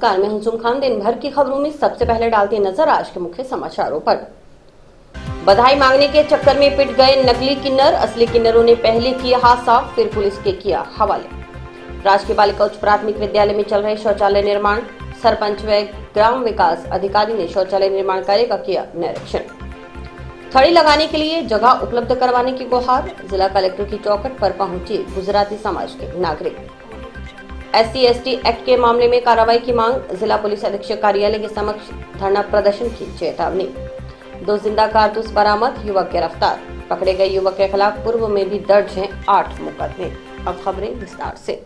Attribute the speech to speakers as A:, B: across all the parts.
A: नमस्कार, मैं हूं खान। दिन भर की खबरों में सबसे पहले डालती नजर आज के मुख्य समाचारों पर। बधाई मांगने के चक्कर में पिट गए नकली किन्नर, असली किन्नरों ने पहले किया हाथ साफ, फिर पुलिस के किया हवाले। राजकीय बालिका उच्च प्राथमिक विद्यालय में चल रहे शौचालय निर्माण, सरपंच व ग्राम विकास अधिकारी ने शौचालय निर्माण कार्य का किया निरीक्षण। थड़ी लगाने के लिए जगह उपलब्ध करवाने की गुहार, जिला कलेक्टर की चौखट पर पहुंचे गुजराती समाज के नागरिक। SC/ST एक्ट के मामले में कार्रवाई की मांग, जिला पुलिस अधीक्षक कार्यालय के समक्ष धरना प्रदर्शन की चेतावनी। 2 जिंदा कारतूस बरामद, युवक गिरफ्तार। पकड़े गए युवक के खिलाफ पूर्व में भी दर्ज हैं 8 मुकदमे। अब खबरें विस्तार से।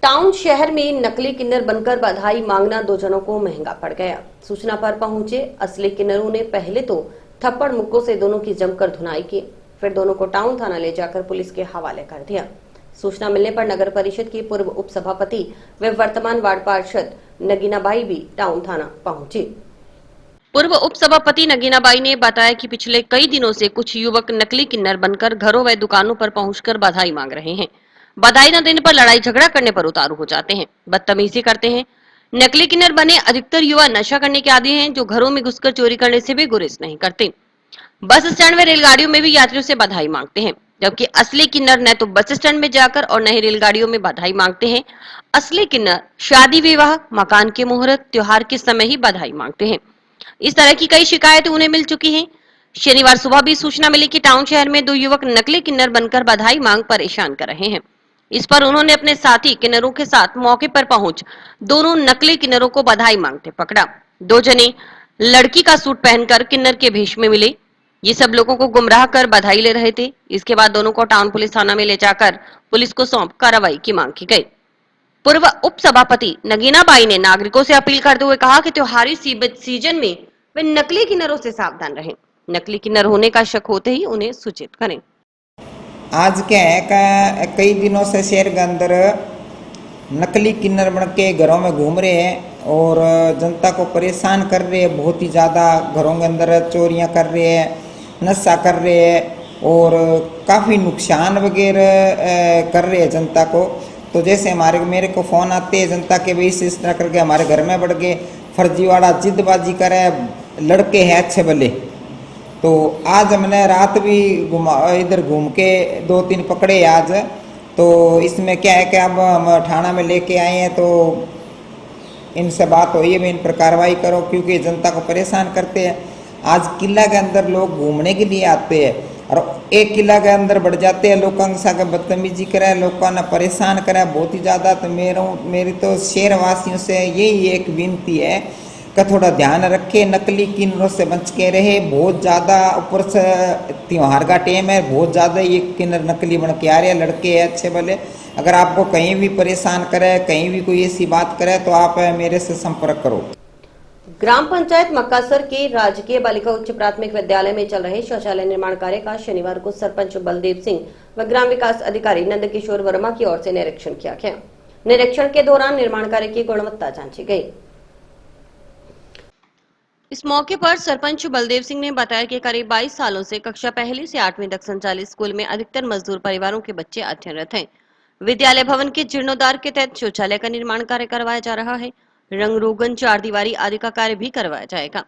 A: टाउन शहर में नकली किन्नर बनकर बधाई मांगना 2 जनों को महंगा पड़ गया। सूचना पर पहुंचे असली किन्नरों ने पहले तो थप्पड़ मुक्कों से दोनों की जमकर धुनाई की, फिर दोनों को टाउन थाना ले जाकर पुलिस के हवाले कर दिया। सूचना मिलने पर नगर परिषद की पूर्व उप सभापति व वर्तमान वार्ड पार्षद नगीनाबाई भी टाउन थाना पहुंची। पूर्व उप सभापति नगीनाबाई ने बताया कि पिछले कई दिनों से कुछ युवक नकली किन्नर बनकर घरों व दुकानों पर पहुंचकर बधाई मांग रहे हैं। बधाई न देने पर लड़ाई झगड़ा करने पर उतारू हो जाते हैं, बदतमीजी करते हैं। नकली किन्नर बने अधिकतर युवा नशा करने के आदी हैं, जो घरों में घुसकर चोरी करने से भी गुरेज नहीं करते। बस स्टैंड व रेलगाड़ियों में भी यात्रियों से बधाई मांगते हैं, जबकि असली किन्नर न तो बस स्टैंड में जाकर और न ही रेलगाड़ियों में बधाई मांगते हैं। असली किन्नर शादी विवाह, मकान के मुहूर्त, त्योहार के समय ही बधाई मांगते हैं। इस तरह की कई शिकायतें उन्हें मिल चुकी हैं। शनिवार सुबह भी सूचना मिली कि टाउन शहर में 2 युवक नकली किन्नर बनकर बधाई मांग परेशान कर रहे हैं। इस पर उन्होंने अपने साथी किन्नरों के साथ मौके पर पहुंच दोनों नकली किन्नरों को बधाई मांगते पकड़ा। 2 जने लड़की का सूट पहनकर किन्नर के भेष में मिले। ये सब लोगों को गुमराह कर बधाई ले रहे थे। इसके बाद दोनों को टाउन पुलिस थाना में ले जाकर पुलिस को सौंप कार्रवाई की मांग की गई। पूर्व उप सभापति नगीनाबाई ने नागरिकों से अपील करते हुए कहा कि त्योहारी सीजन में वे नकली किन्नरों से सावधान रहें। नकली किन्नर होने का शक होते ही उन्हें सूचित करें।
B: आज क्या है, कई दिनों से शहर के अंदर नकली किन्नर बन के घरों में घूम रहे हैं और जनता को परेशान कर रहे हैं। बहुत ही ज़्यादा घरों के अंदर चोरियां कर रहे हैं, नशा कर रहे हैं और काफ़ी नुकसान वगैरह कर रहे हैं जनता को। तो जैसे मेरे को फ़ोन आते हैं जनता के, भी इस तरह करके हमारे घर में बढ़ गए, फर्जीवाड़ा जिद्दबाजी करे, लड़के हैं अच्छे भले। तो आज हमने रात भी इधर घूम के 2-3 पकड़े आज। तो इसमें क्या है कि अब हम थाना में लेके आए हैं, तो इनसे बात हुई है, इन पर कार्रवाई करो, क्योंकि जनता को परेशान करते हैं। आज किला के अंदर लोग घूमने के लिए आते हैं और एक किला के अंदर बढ़ जाते हैं, लोगों के साथ बदतमीजी करे, लोगों ने परेशान करे बहुत ही ज़्यादा। तो मेरी तो शहरवासियों से यही एक विनती है कि थोड़ा ध्यान रखे, नकली किन्नरों से बच के रहे। बहुत ज़्यादा ऊपर से त्योहार का टाइम है, बहुत ज़्यादा ये किन्नर नकली बन के आ रहे हैं, लड़के हैं अच्छे भले। अगर आपको कहीं भी परेशान करे, कहीं भी कोई ऐसी बात करे, तो आप मेरे से संपर्क करो।
A: ग्राम पंचायत मक्कासर के राजकीय बालिका उच्च प्राथमिक विद्यालय में चल रहे शौचालय निर्माण कार्य का शनिवार को सरपंच बलदेव सिंह व ग्राम विकास अधिकारी नंदकिशोर वर्मा की ओर से निरीक्षण किया गया। निरीक्षण के दौरान निर्माण कार्य की गुणवत्ता जांची गई। इस मौके पर सरपंच बलदेव सिंह ने बताया कि करीब 22 सालों से कक्षा 1 से 8वीं तक संचालित स्कूल में अधिकतर मजदूर परिवारों के बच्चे अध्ययनरत हैं। विद्यालय भवन के जीर्णोद्धार के तहत शौचालय का निर्माण कार्य करवाया जा रहा है। रंग रोगन, 4 दीवारी आदि का कार्य भी करवाया जाएगा।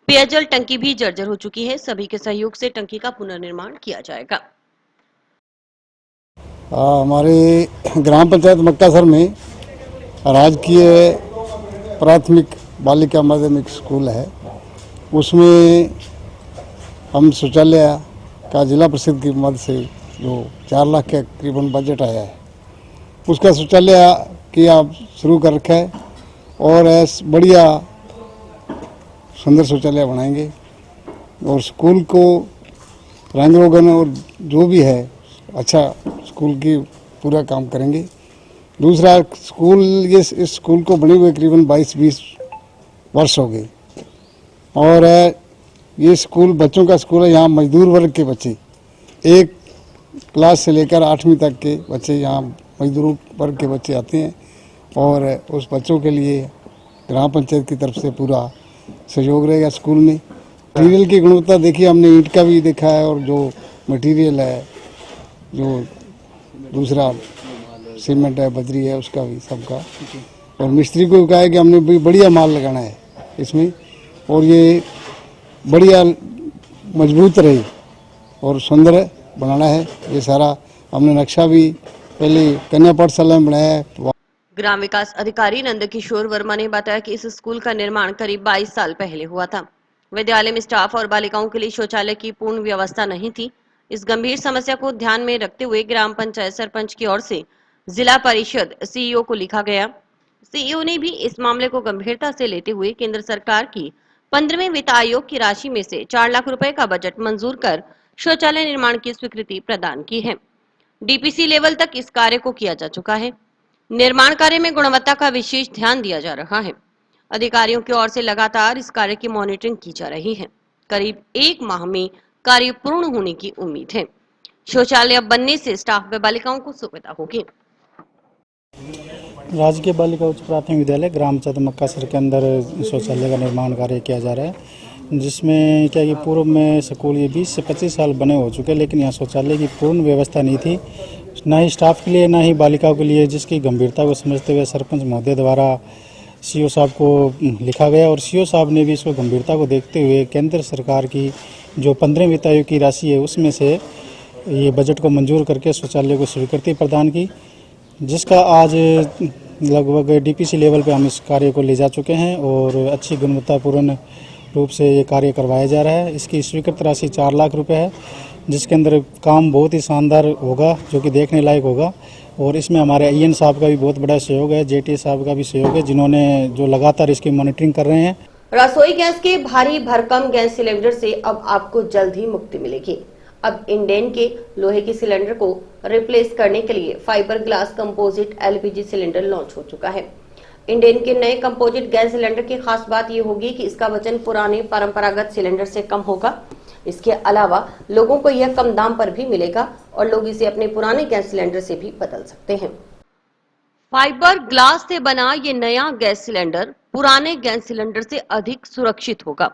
A: पेयजल टंकी भी जर्जर हो चुकी है, सभी के सहयोग से टंकी का पुनर्निर्माण किया जाएगा।
C: हमारे ग्राम पंचायत मक्कासर में राजकीय प्राथमिक बालिका माध्यमिक स्कूल है, उसमें हम शौचालय का जिला परिषद की मदद से जो 4 लाख के करीबन बजट आया है, उसका शौचालय किया शुरू कर रखा है और बढ़िया सुंदर शौचालय बनाएंगे और स्कूल को रंग रोगन और जो भी है अच्छा स्कूल की पूरा काम करेंगे। दूसरा, इस स्कूल को बने हुए करीबन 22-20 वर्ष हो गए और ये स्कूल बच्चों का स्कूल है। यहाँ मजदूर वर्ग के बच्चे 1 क्लास से लेकर 8वीं तक के बच्चे यहाँ मजदूर वर्ग के बच्चे आते हैं और उस बच्चों के लिए ग्राम पंचायत की तरफ से पूरा सहयोग रहेगा स्कूल में। मटीरियल की गुणवत्ता देखिए, हमने ईंट का भी देखा है और जो मटीरियल है, जो दूसरा सीमेंट है, बजरी है, उसका भी सबका। और मिस्त्री को कहा है कि हमने भी बढ़िया माल लगाना है इसमें, और ये बढ़िया मजबूत रहे और सुंदर बनाना है। ये सारा हमने नक्शा भी पहले कन्या पाठशाला में बनाया है।
A: ग्राम विकास अधिकारी नंदकिशोर वर्मा ने बताया कि इस स्कूल का निर्माण करीब 22 साल पहले हुआ था। विद्यालय में स्टाफ और बालिकाओं के लिए शौचालय की पूर्ण व्यवस्था नहीं थी। इस गंभीर समस्या को ध्यान में रखते हुए ग्राम पंचायत सरपंच की ओर से जिला परिषद सीईओ को लिखा गया। सीईओ ने भी इस मामले को गंभीरता से लेते हुए केंद्र सरकार की 15वें वित्त आयोग की राशि में से 4 लाख रुपए का बजट मंजूर कर शौचालय निर्माण की स्वीकृति प्रदान की है। डीपीसी लेवल तक इस कार्य को किया जा चुका है। निर्माण कार्य में गुणवत्ता का विशेष ध्यान दिया जा रहा है। अधिकारियों की ओर से लगातार इस कार्य की मॉनिटरिंग की जा रही है। करीब 1 माह में कार्य पूर्ण होने की उम्मीद है। शौचालय बनने से स्टाफ व बालिकाओं को सुविधा होगी।
D: राजकीय बालिका उच्च प्राथमिक विद्यालय ग्राम पंचायत मक्कासर के अंदर शौचालय का निर्माण कार्य किया जा रहा है, जिसमें क्या कि पूर्व में स्कूल ये 20 से 25 साल बने हो चुके, लेकिन यहाँ शौचालय की पूर्ण व्यवस्था नहीं थी, ना ही स्टाफ के लिए ना ही बालिकाओं के लिए, जिसकी गंभीरता को समझते हुए सरपंच महोदय द्वारा सीईओ साहब को लिखा गया और सीईओ साहब ने भी इसको गंभीरता को देखते हुए केंद्र सरकार की जो 15वें वित्त आयोग की राशि है उसमें से ये बजट को मंजूर करके शौचालय को स्वीकृति प्रदान की, जिसका आज लगभग डीपीसी लेवल पे हम इस कार्य को ले जा चुके हैं और अच्छी गुणवत्तापूर्ण रूप से ये कार्य करवाया जा रहा है। इसकी स्वीकृत राशि 4 लाख रुपए है, जिसके अंदर काम बहुत ही शानदार होगा, जो कि देखने लायक होगा। और इसमें हमारे आईएन साहब का भी बहुत बड़ा सहयोग है, जेटी साहब का भी सहयोग है, जिन्होंने जो लगातार इसकी मॉनिटरिंग कर रहे हैं।
A: रसोई गैस के भारी भरकम गैस सिलेंडर से अब आपको जल्द ही मुक्ति मिलेगी। अब इंडेन के लोहे के सिलेंडर को रिप्लेस करने के लिए fibre glass composite LPG cylinder launch हो चुका है। इंडेन के नए कंपोजिट गैस सिलेंडर की खास बात यह होगी कि इसका वजन पुराने परंपरागत सिलेंडर से कम होगा। इसके अलावा लोगों को यह कम दाम पर भी मिलेगा और लोग इसे अपने पुराने गैस सिलेंडर से भी बदल सकते हैं। फाइबर ग्लास से बना ये नया गैस सिलेंडर पुराने गैस सिलेंडर से अधिक सुरक्षित होगा।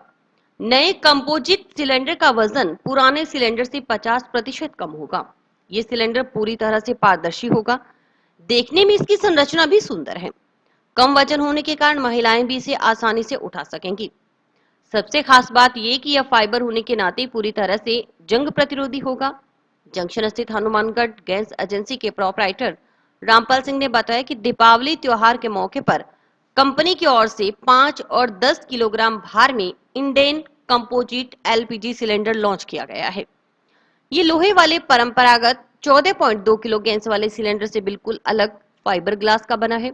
A: नए कंपोजिट सिलेंडर का वजन पुराने सिलेंडर से 50% कम होगा। ये सिलेंडर पूरी तरह से पारदर्शी होगा। देखने में इसकी संरचना भी सुंदर है। कम वजन होने के कारण महिलाएं भी इसे आसानी से उठा सकेंगी। सबसे खास बात यह कि यह फाइबर होने के नाते पूरी तरह से जंग प्रतिरोधी होगा। जंक्शन स्थित हनुमानगढ़ गैस एजेंसी के प्रोपराइटर रामपाल सिंह ने बताया कि दीपावली त्योहार के मौके पर कंपनी की ओर से 5 और 10 किलोग्राम भार में Indane composite LPG cylinder launch किया गया है। ये लोहे वाले परंपरागत 14.2 किलो गैस वाले सिलेंडर से बिल्कुल अलग फाइबर ग्लास का बना है।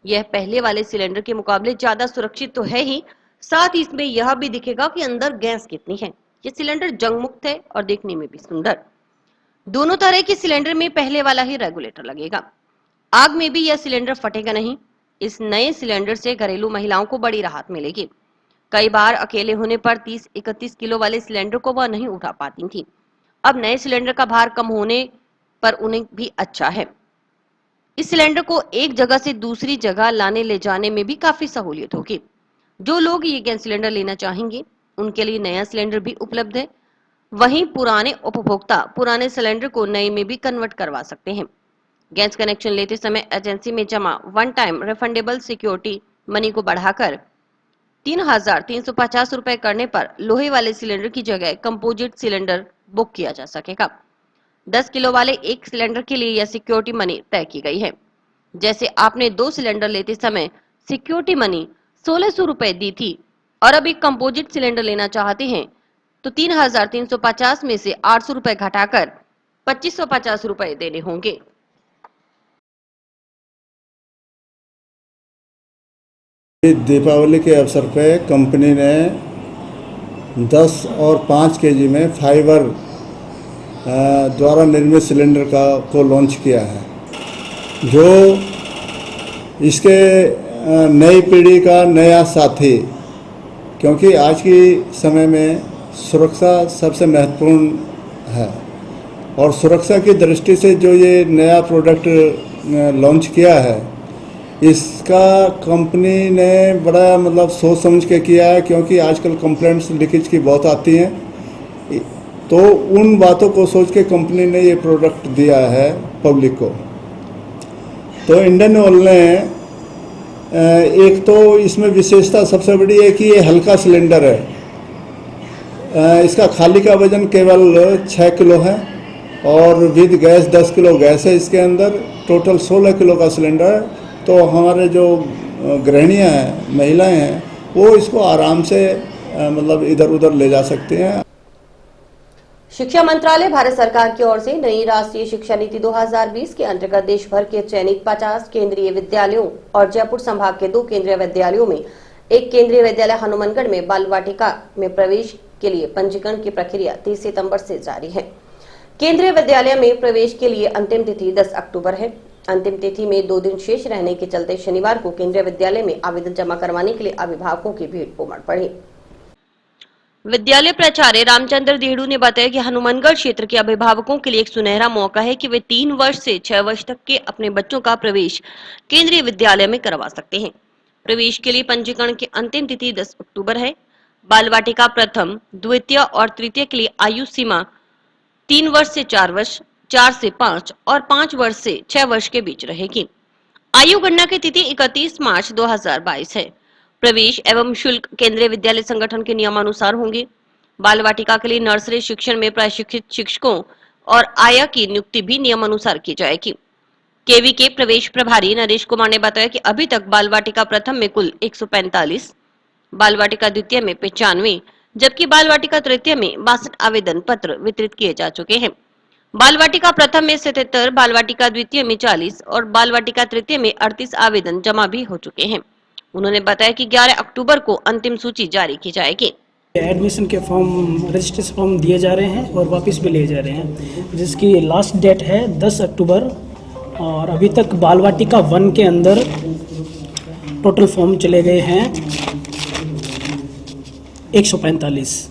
A: यह पहले वाले सिलेंडर के मुकाबले ज्यादा सुरक्षित तो है ही, साथ ही इसमें यह भी दिखेगा कि अंदर गैस कितनी है। यह सिलेंडर जंग मुक्त है और देखने में भी सुंदर। दोनों तरह के सिलेंडर में पहले वाला ही रेगुलेटर लगेगा। आग में भी यह सिलेंडर फटेगा नहीं। इस नए सिलेंडर से घरेलू महिलाओं को बड़ी राहत मिलेगी। कई बार अकेले होने पर 30-31 किलो वाले सिलेंडर को वह नहीं उठा पाती थी। अब नए सिलेंडर का भार कम होने पर उन्हें भी अच्छा है। इस सिलेंडर को एक जगह से दूसरी जगह लाने ले जाने में भी काफी सहूलियत होगी। जो लोग ये गैस सिलेंडर लेना चाहेंगे उनके लिए नया सिलेंडर भी उपलब्ध है। वहीं पुराने उपभोक्ता पुराने सिलेंडर को नए में भी कन्वर्ट करवा सकते हैं। गैस कनेक्शन लेते समय एजेंसी में जमा one time refundable security money को बढ़ाकर 3,350 रुपए करने पर लोहे वाले सिलेंडर की जगह कंपोजिट सिलेंडर बुक किया जा सकेगा। 10 किलो वाले एक सिलेंडर के लिए यह सिक्योरिटी मनी तय की गई है। जैसे आपने 2 सिलेंडर लेते समय सिक्योरिटी मनी 1600 रुपए दी थी और अब एक कंपोजिट सिलेंडर लेना चाहते हैं तो 3,350 में से 800 रुपए घटाकर 2,550 रुपए देने होंगे।
E: दीपावली के अवसर पे कंपनी ने 10 और 5 केजी में फाइबर द्वारा निर्मित सिलेंडर को लॉन्च किया है, जो इसके नई पीढ़ी का नया साथी, क्योंकि आज की समय में सुरक्षा सबसे महत्वपूर्ण है और सुरक्षा की दृष्टि से जो ये नया प्रोडक्ट लॉन्च किया है, इसका कंपनी ने बड़ा सोच समझ के किया है, क्योंकि आजकल कंप्लेंट्स लीकेज की बहुत आती हैं। तो उन बातों को सोच के कंपनी ने ये प्रोडक्ट दिया है पब्लिक को। तो इंडियन ऑयल ने एक तो इसमें विशेषता सबसे बड़ी है कि ये हल्का सिलेंडर है। इसका खाली का वजन केवल 6 किलो है और विद गैस 10 किलो गैस है इसके अंदर। टोटल 16 किलो का सिलेंडर है। तो हमारे जो गृहिणियाँ हैं, महिलाएं हैं, वो इसको आराम से मतलब इधर उधर ले जा सकते हैं।
A: शिक्षा मंत्रालय भारत सरकार की ओर से नई राष्ट्रीय शिक्षा नीति 2020 के अंतर्गत देश भर के चयनित 50 केंद्रीय विद्यालयों और जयपुर संभाग के 2 केंद्रीय विद्यालयों में एक केंद्रीय विद्यालय हनुमानगढ़ में बाल वाटिका में प्रवेश के लिए पंजीकरण की प्रक्रिया 30 सितंबर से जारी है। केंद्रीय विद्यालय में प्रवेश के लिए अंतिम तिथि 10 अक्टूबर है। अंतिम तिथि में 2 दिन शेष रहने के चलते शनिवार को केंद्रीय विद्यालय में आवेदन जमा करवाने के लिए अभिभावकों की भीड़ उमड़ पड़ी। विद्यालय प्राचार्य रामचंद्र देहड़ू ने बताया कि हनुमानगढ़ क्षेत्र के अभिभावकों के लिए एक सुनहरा मौका है कि वे 3 वर्ष से 6 वर्ष तक के अपने बच्चों का प्रवेश केंद्रीय विद्यालय में करवा सकते हैं। प्रवेश के लिए पंजीकरण की अंतिम तिथि 10 अक्टूबर है। बाल वाटिका प्रथम, द्वितीय और तृतीय के लिए आयु सीमा 3 वर्ष से 4 वर्ष, 4 से 5 और 5 वर्ष से 6 वर्ष के बीच रहेगी। आयु गणना की तिथि 31 मार्च 2022 है। प्रवेश एवं शुल्क केंद्रीय विद्यालय संगठन के नियमानुसार होंगे। बाल वाटिका के लिए नर्सरी शिक्षण में प्रशिक्षित शिक्षकों और आया की नियुक्ति भी नियमानुसार की जाएगी। केवी के प्रवेश प्रभारी नरेश कुमार ने बताया कि अभी तक बाल वाटिका प्रथम में कुल 145, बाल वाटिका द्वितीय में 95, जबकि बाल वाटिका तृतीय में 62 आवेदन पत्र वितरित किए जा चुके हैं। बाल वाटिका प्रथम में 77, बाल वाटिका द्वितीय में 40 और बाल वाटिका तृतीय में 38 आवेदन जमा भी हो चुके हैं। उन्होंने बताया कि 11 अक्टूबर को अंतिम सूची जारी की जाएगी।
F: एडमिशन के फॉर्म, रजिस्ट्रेशन फॉर्म दिए जा रहे हैं और वापस भी ले जा रहे हैं, जिसकी लास्ट डेट है 10 अक्टूबर। और अभी तक बाल वाटिका 1 के अंदर टोटल फॉर्म चले गए हैं 145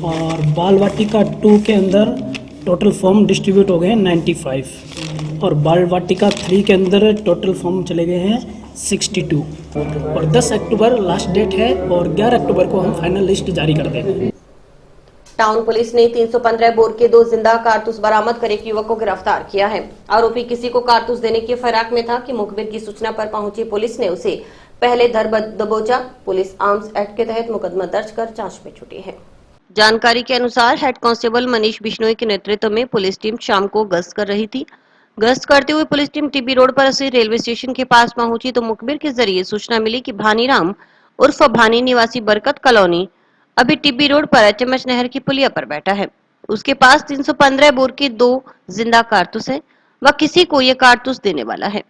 F: और बाल वाटिका 2 के अंदर टोटल फॉर्म डिस्ट्रीब्यूट हो गए हैं 95 और बाल वाटिका 3 के अंदर टोटल फॉर्म चले गए हैं 62 और 10 अक्टूबर लास्ट डेट है और 11 अक्टूबर को हम फाइनल लिस्ट जारी कर देंगे।
A: टाउन पुलिस ने 315 बोर के 2 जिंदा कारतूस बरामद कर एक युवक को गिरफ्तार किया है। आरोपी किसी को कारतूस देने की फिराक में था कि मुखबिर की सूचना पर पहुंची पुलिस ने उसे पहले दबोचा। पुलिस आर्म्स एक्ट के तहत मुकदमा दर्ज कर जांच में जुटी है। जानकारी के अनुसार हेड कांस्टेबल मनीष बिश्नोई के नेतृत्व में पुलिस टीम शाम को गश्त कर रही थी। गश्त करते हुए पुलिस टीम टीबी रोड पर से रेलवे स्टेशन के पास पहुंची तो मुखबिर के जरिए सूचना मिली कि भानीराम उर्फ भानी निवासी बरकत कॉलोनी अभी टीबी रोड पर एचएमएच नहर की पुलिया पर बैठा है। उसके पास 315 बोर के 2 जिंदा कारतूस है। वह किसी को ये कारतूस देने वाला है।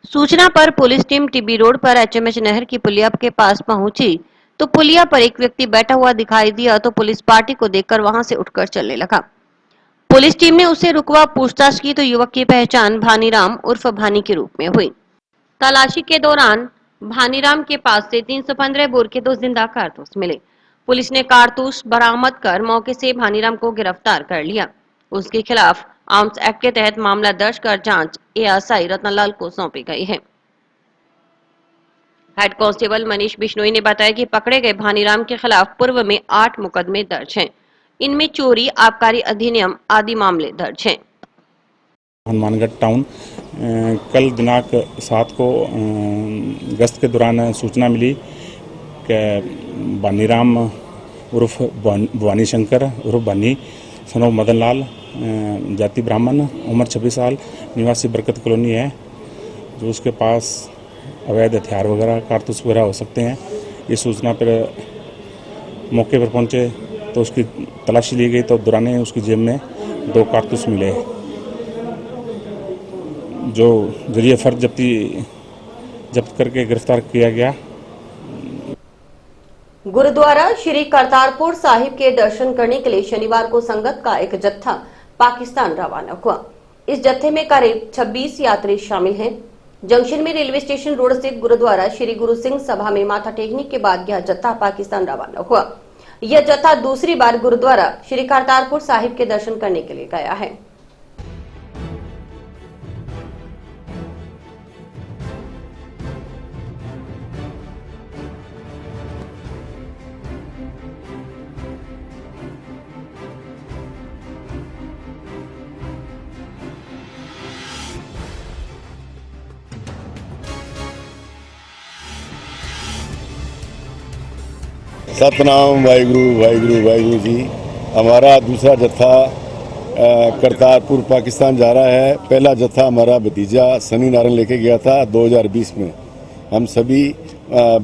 A: सूचना पर पुलिस टीम टीबी रोड पर एचएमएच नहर की पुलिया के पास पहुंची तो पुलिया पर एक व्यक्ति बैठा हुआ दिखाई दिया तो पुलिस पार्टी को देखकर वहां से उठकर चलने लगा। पुलिस टीम ने उसे रुकवा पूछताछ की तो युवक की पहचान भानीराम उर्फ भानी के रूप में हुई। तलाशी के दौरान भानीराम के पास से 315 बोर के 2 जिंदा कारतूस मिले। पुलिस ने कारतूस बरामद कर मौके से भानीराम को गिरफ्तार कर लिया। उसके खिलाफ आर्म्स एक्ट के तहत मामला दर्ज कर जांच एएसआई रतनलाल को सौंपी गई है। हेड कांस्टेबल मनीष बिश्नोई ने बताया कि पकड़े गए भानीराम के खिलाफ पूर्व में 8 मुकदमे दर्ज हैं। इनमें चोरी, आबकारी अधिनियम आदि मामले दर्ज हैं।
G: हनुमानगढ़ टाउन कल दिनांक 7 को गश्त के दौरान सूचना मिली कि भानीराम उर्फ भवानी शंकर उर्फ भानी सनोव मदन लाल, जाति ब्राह्मण, उम्र 26 साल, निवासी बरकत कॉलोनी है, जो उसके पास अवैध हथियार वगैरह कारतूस वगैरह हो सकते हैं। इस सूचना पर मौके पर पहुंचे तो उसकी तलाशी ली गई तो दौरान उसकी जेब में 2 कारतूस मिले, जो जरिए फर्ज जब्त करके गिरफ्तार किया गया।
A: गुरुद्वारा श्री करतारपुर साहिब के दर्शन करने के लिए शनिवार को संगत का एक जत्था पाकिस्तान रवाना हुआ। इस जत्थे में करीब 26 यात्री शामिल हैं। जंक्शन में रेलवे स्टेशन रोड स्थित गुरुद्वारा श्री गुरु सिंह सभा में माथा टेकने के बाद यह जत्था पाकिस्तान रवाना हुआ। यह जत्था दूसरी बार गुरुद्वारा श्री करतारपुर साहिब के दर्शन करने के लिए गया है।
H: सतनाम वाहिगुरु वाहिगुरु वाहिगुरु जी। हमारा दूसरा जत्था करतारपुर पाकिस्तान जा रहा है। पहला जत्था हमारा भतीजा सनी नारायण लेके गया था 2020 में। हम सभी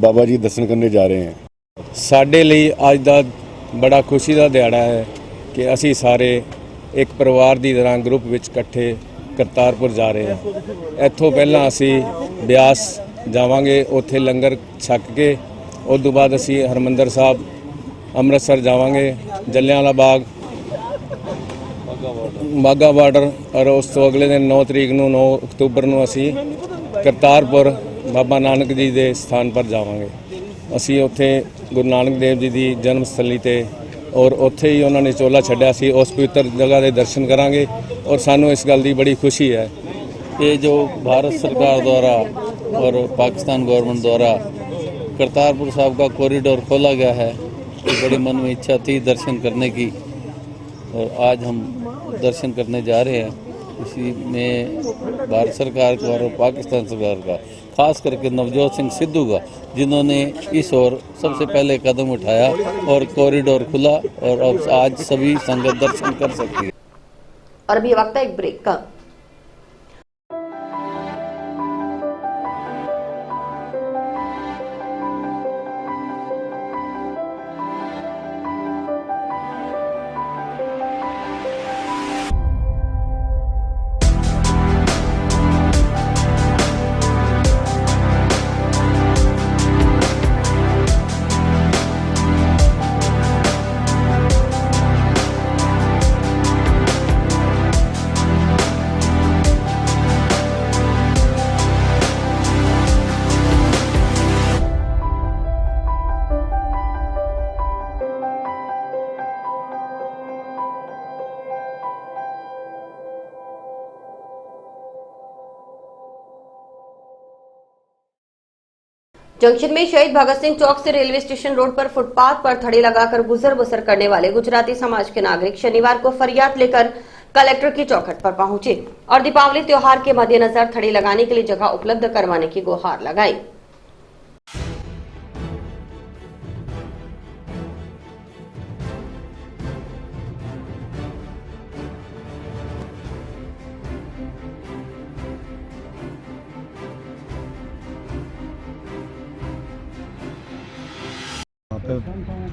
H: बाबा जी दर्शन करने जा रहे हैं।
I: ਸਾਡੇ ਲਈ ਅੱਜ ਦਾ ਬੜਾ ਖੁਸ਼ੀ ਦਾ ਦਿਹਾੜਾ ਹੈ ਕਿ ਅਸੀਂ ਸਾਰੇ ਇੱਕ ਪਰਿਵਾਰ ਦੀ ਤਰ੍ਹਾਂ ਗਰੁੱਪ ਵਿੱਚ ਇਕੱਠੇ ਕਰਤਾਰਪੁਰ ਜਾ ਰਹੇ ਹਾਂ। ਇੱਥੋਂ ਪਹਿਲਾਂ ਅਸੀਂ ਬਿਆਸ ਜਾਵਾਂਗੇ, ਉੱਥੇ ਲੰਗਰ ਛਕ ਕੇ ਉਸ ਤੋਂ ਬਾਅਦ ਅਸੀਂ ਹਰਮੰਦਰ ਸਾਹਿਬ ਅੰਮ੍ਰਿਤਸਰ ਜਾਵਾਂਗੇ, ਜਲਿਆਂਵਾਲਾ ਬਾਗ, ਵਾਹਗਾ ਬਾਰਡਰ, ਔਰ ਉਸ ਤੋਂ ਅਗਲੇ ਦਿਨ 9 ਤਰੀਕ ਨੂੰ 9 ਅਕਤੂਬਰ ਨੂੰ ਅਸੀਂ ਕਰਤਾਰਪੁਰ ਬਾਬਾ ਨਾਨਕ ਜੀ ਦੇ ਸਥਾਨ ਪਰ ਜਾਵਾਂਗੇ। ਅਸੀਂ ਉੱਥੇ ਗੁਰੂ ਨਾਨਕ ਦੇਵ ਜੀ ਦੀ ਜਨਮ ਸਥਲੀ ਤੇ ਔਰ ਉੱਥੇ ਹੀ ਉਹਨਾਂ ਨੇ ਚੋਲਾ ਛੱਡਿਆ ਸੀ, ਉਸ ਪਵਿੱਤਰ ਜਗ੍ਹਾ ਦੇ ਦਰਸ਼ਨ ਕਰਾਂਗੇ ਔਰ ਸਾਨੂੰ ਇਸ ਗੱਲ ਦੀ ਬੜੀ ਖੁਸ਼ੀ ਹੈ।
J: ये जो भारत सरकार द्वारा और पाकिस्तान गवर्नमेंट द्वारा करतारपुर साहब का कॉरिडोर खोला गया है, तो बड़ी मन में इच्छा थी दर्शन करने की और आज हम दर्शन करने जा रहे हैं। इसी में भारत सरकार का और पाकिस्तान सरकार का, खास करके नवजोत सिंह सिद्धू का, जिन्होंने इस ओर सबसे पहले कदम उठाया और कॉरिडोर खुला और अब आज सभी संगत दर्शन कर सकती है।
A: और अभी वक्त है एक ब्रेक का। जंक्शन में शहीद भगत सिंह चौक से रेलवे स्टेशन रोड पर फुटपाथ पर थड़ी लगाकर गुजर बसर करने वाले गुजराती समाज के नागरिक शनिवार को फरियाद लेकर कलेक्टर की चौखट पर पहुंचे और दीपावली त्योहार के मद्देनजर थड़ी लगाने के लिए जगह उपलब्ध करवाने की गुहार लगाई।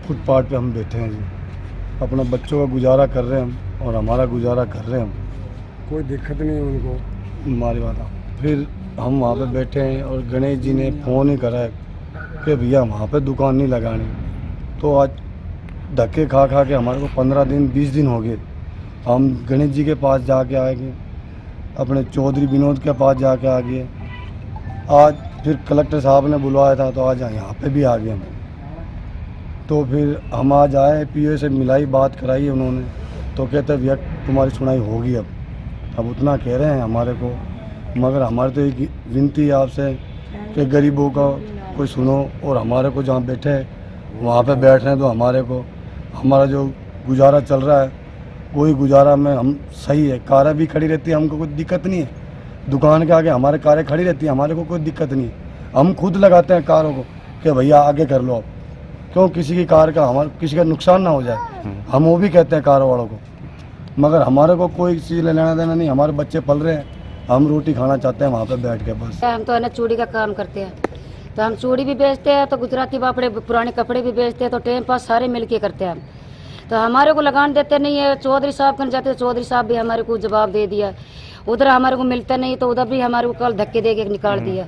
C: फुटपाथ पे हम बैठे हैं जी, अपना बच्चों का गुजारा कर रहे हैं हम और हमारा गुजारा कर रहे हैं हम,
K: कोई दिक्कत नहीं उनको
C: हमारी बात। फिर हम वहाँ पे बैठे हैं और गणेश जी ने फ़ोन ही करा है कि भैया वहाँ पे दुकान नहीं लगानी। तो आज धक्के खा खा के हमारे को 15 दिन 20 दिन हो गए। हम गणेश जी के पास जाके आएंगे, अपने चौधरी विनोद के पास जाके आ गए। आज फिर कलेक्टर साहब ने बुलवाया था तो आज यहाँ पे भी आ गए हम। तो फिर हम आज आए, पीओ से मिलाई, बात कराई उन्होंने, तो कहते भैया तुम्हारी सुनाई होगी। अब उतना कह रहे हैं हमारे को, मगर हमारे तो एक विनती है आपसे कि गरीबों का कोई सुनो और हमारे को जहाँ बैठे वहाँ पे बैठ रहे हैं, तो हमारे को हमारा जो गुजारा चल रहा है वही गुजारा में हम सही है। कारें भी खड़ी रहती है, हमको कोई दिक्कत नहीं है। दुकान के आगे हमारे कारें खड़ी रहती है, हमारे को कोई दिक्कत नहीं है। हम खुद लगाते हैं कारों को कि भैया आगे कर लो, आप क्यों किसी की कार का हमारे किसी का नुकसान ना हो जाए। हम वो भी कहते हैं कार वालों को, मगर हमारे को कोई चीज़ लेना देना नहीं। हमारे बच्चे पल रहे हैं, हम रोटी खाना चाहते हैं वहाँ पे बैठ के बस।
L: हम तो है ना चूड़ी का काम करते हैं, तो हम चूड़ी भी बेचते हैं, तो गुजराती बापड़े पुराने कपड़े भी बेचते हैं, तो टाइम पास सारे मिल के करते हैं हम। तो हमारे को लगान देते नहीं है। चौधरी साहब कन जाते, चौधरी साहब भी हमारे को जवाब दे दिया, उधर हमारे को मिलता नहीं, तो उधर भी हमारे को कल धक्के दे के निकाल दिया।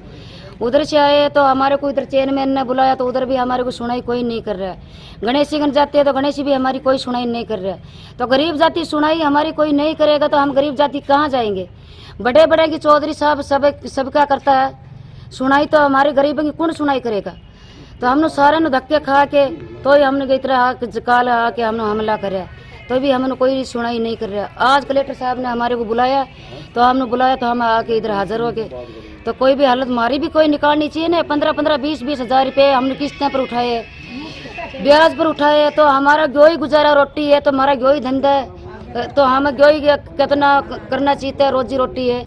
L: उधर से आए तो हमारे को इधर चेयरमैन ने बुलाया, तो उधर भी हमारे को सुनाई कोई नहीं कर रहा है। गणेशी गंज जाते हैं तो गणेशी भी हमारी कोई सुनाई नहीं कर रहा है। तो गरीब जाति सुनाई हमारी कोई नहीं करेगा तो हम गरीब जाति कहाँ जाएंगे। बड़े बड़े की चौधरी साहब सब क्या करता है सुनाई, तो हमारे गरीबों की कौन सुनाई करेगा। तो हमने सारे ने धक्के खा के तो ही हमने इतना काल आके हमने हमला करे, तो भी हमने कोई सुनाई नहीं कर रहा। आज कलेक्टर साहब ने हमारे को बुलाया, तो हमने बुलाया तो हम आके इधर हाजिर हो गए। तो कोई भी हालत हमारी भी कोई निकालनी चाहिए ना। 15-15 20-20 हज़ार रुपये हमने किस्तें पर उठाए, ब्याज पर उठाए, तो हमारा जो ही गुजारा रोटी है, तो हमारा जो ही धंधा है, तो हमें जो ही कितना करना चाहिए, रोजी रोटी है।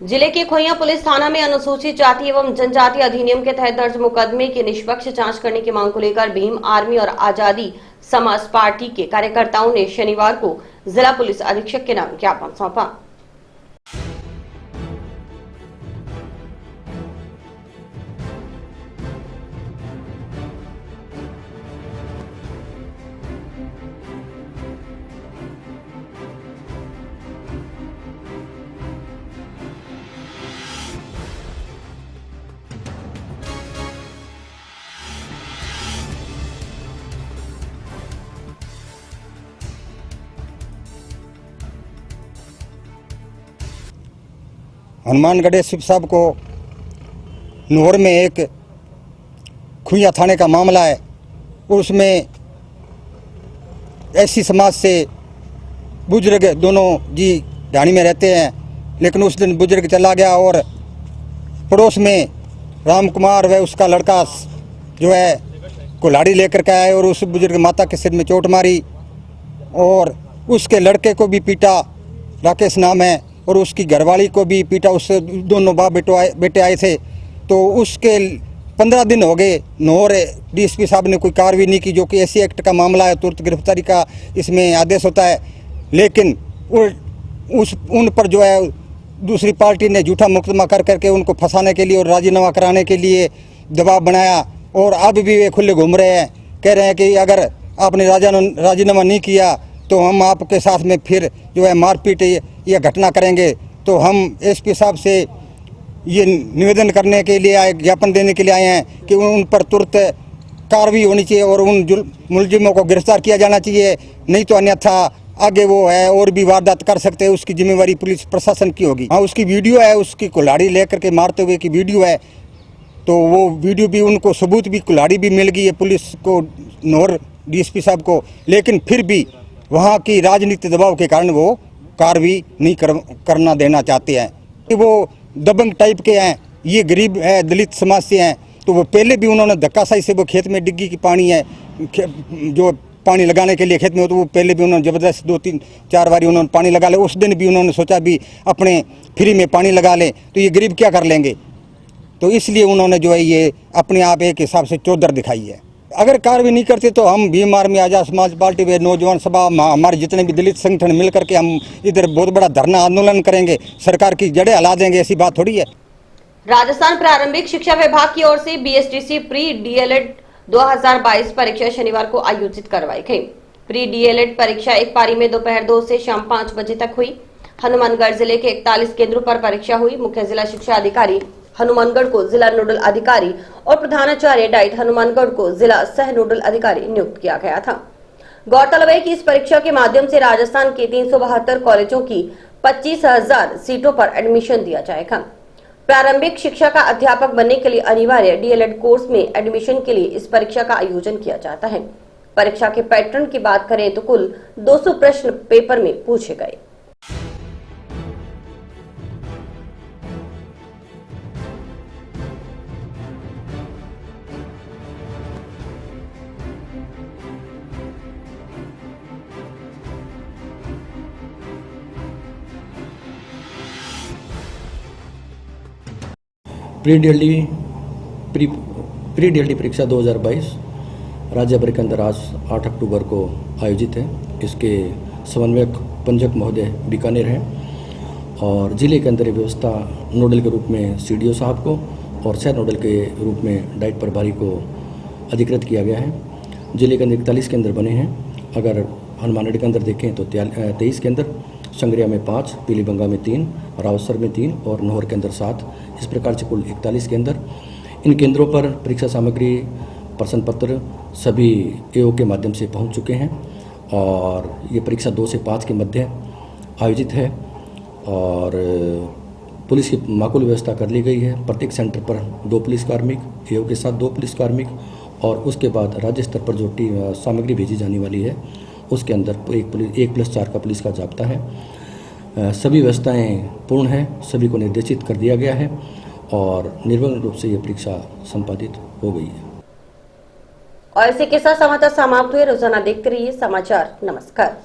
A: जिले के खोइया पुलिस थाना में अनुसूचित जाति एवं जनजाति अधिनियम के तहत दर्ज मुकदमे की निष्पक्ष जांच करने की मांग को लेकर भीम आर्मी और आजादी समाज पार्टी के कार्यकर्ताओं ने शनिवार को जिला पुलिस अधीक्षक के नाम ज्ञापन सौंपा।
C: हनुमानगढ़ एसपी साहब को नोहर में एक खुइया थाने का मामला है और उसमें ऐसी समाज से बुजुर्ग दोनों जी ढाणी में रहते हैं, लेकिन उस दिन बुजुर्ग चला गया और पड़ोस में राम कुमार व उसका लड़का जो है कुल्हाड़ी लेकर के आए और उस बुजुर्ग माता के सिर में चोट मारी और उसके लड़के को भी पीटा, राकेश नाम है, और उसकी घरवाली को भी पीटा। उससे दोनों बाप बेटे आए थे। तो उसके 15 दिन हो गए, नोहर डीएसपी साहब ने कोई कार्रवाई नहीं की, जो कि ऐसी एक्ट का मामला है, तुरंत गिरफ्तारी का इसमें आदेश होता है। लेकिन उन पर जो है दूसरी पार्टी ने झूठा मुकदमा कर करके उनको फंसाने के लिए और राजीनामा कराने के लिए दबाव बनाया और अब भी वे खुले घूम रहे हैं, कह रहे हैं कि अगर आपने राजीनामा नहीं किया तो हम आपके साथ में फिर जो है मारपीट ये घटना करेंगे। तो हम एसपी साहब से ये निवेदन करने के लिए आए, ज्ञापन देने के लिए आए हैं कि उन पर तुरंत कार्रवाई होनी चाहिए और उन मुलजिमों को गिरफ्तार किया जाना चाहिए, नहीं तो अन्यथा आगे वो है और भी वारदात कर सकते हैं। उसकी जिम्मेवारी पुलिस प्रशासन की होगी। हाँ, उसकी वीडियो है, उसकी कुल्हाड़ी लेकर के मारते हुए की वीडियो है, तो वो वीडियो भी उनको सबूत भी कुल्हाड़ी भी मिल गई है पुलिस को, नोहर डीएसपी साहब को, लेकिन फिर भी वहाँ की राजनीतिक दबाव के कारण वो कार्रवाई नहीं करना देना चाहते हैं कि वो दबंग टाइप के हैं, ये गरीब है, दलित समाज से हैं। तो वो पहले भी उन्होंने धक्काशाही से वो खेत में डिग्गी की पानी है जो पानी लगाने के लिए खेत में हो, तो वो पहले भी उन्होंने ज़बरदस्त 2-3-4 बारी उन्होंने पानी लगा ले। उस दिन भी उन्होंने सोचा भी अपने फ्री में पानी लगा लें, तो ये गरीब क्या कर लेंगे। तो इसलिए उन्होंने जो है ये अपने आप एक हिसाब से चौधर दिखाई है। अगर कार्रवाई नहीं करते तो हम भीम आर्मी आजाद समाज पार्टी व नौजवान सभा हमारे जितने भी दलित संगठन मिल करके हम इधर बहुत बड़ा धरना आंदोलन करेंगे, सरकार की जड़ें हिला देंगे, ऐसी बात थोड़ी है।
A: राजस्थान प्रारंभिक शिक्षा विभाग की ओर से बीएसटीसी प्री डीएलएड 2022 परीक्षा शनिवार को आयोजित करवाई गई। प्री डीएलएड परीक्षा एक पारी में दोपहर 2 से शाम 5 बजे तक हुई। हनुमानगढ़ जिले के 41 केंद्रों पर परीक्षा हुई। मुख्य जिला शिक्षा अधिकारी हनुमानगढ़ को जिला नोडल अधिकारी और प्रधानाचार्य डाइट हनुमानगढ़ को जिला सह नोडल अधिकारी नियुक्त किया गया था। गौरतलब है कि इस परीक्षा के माध्यम से राजस्थान के 372 कॉलेजों की 25,000 सीटों पर एडमिशन दिया जाएगा। प्रारंभिक शिक्षा का अध्यापक बनने के लिए अनिवार्य डीएलएड कोर्स में एडमिशन के लिए इस परीक्षा का आयोजन किया जाता है। परीक्षा के पैटर्न की बात करें तो कुल 200 प्रश्न पेपर में पूछे गए।
M: प्री डीएलडी परीक्षा 2022 राज्य भर के अंदर आज 8 अक्टूबर को आयोजित है। इसके समन्वयक पंजक महोदय बीकानेर हैं और जिले के अंदर ये व्यवस्था नोडल के रूप में सीडीओ साहब को और सह नोडल के रूप में डाइट प्रभारी को अधिकृत किया गया है। जिले के अंदर 41 केंद्र बने हैं। अगर हनुमानगढ़ के अंदर देखें तो 23 केंद्र, संग्रिया में 5, पीलीबंगा में 3, रावसर में 3 और नोहर के अंदर 7। इस प्रकार से कुल 41 केंद्र। इन केंद्रों पर परीक्षा सामग्री, प्रश्न पत्र सभी एओ के माध्यम से पहुंच चुके हैं और ये परीक्षा 2 से 5 के मध्य आयोजित है और पुलिस की माकूल व्यवस्था कर ली गई है। प्रत्येक सेंटर पर 2 पुलिस कार्मिक, एओ के साथ 2 पुलिस कार्मिक और उसके बाद राज्य स्तर पर जो सामग्री भेजी जाने वाली है उसके अंदर 1+4 का पुलिस का जाब्ता है। सभी व्यवस्थाएं पूर्ण हैं, सभी को निर्देशित कर दिया गया है और निर्विघ्न रूप से ये परीक्षा संपादित हो गई है।
A: और इसी के साथ समाचार समाप्त हुए। रोजाना देखते रहिए समाचार। नमस्कार।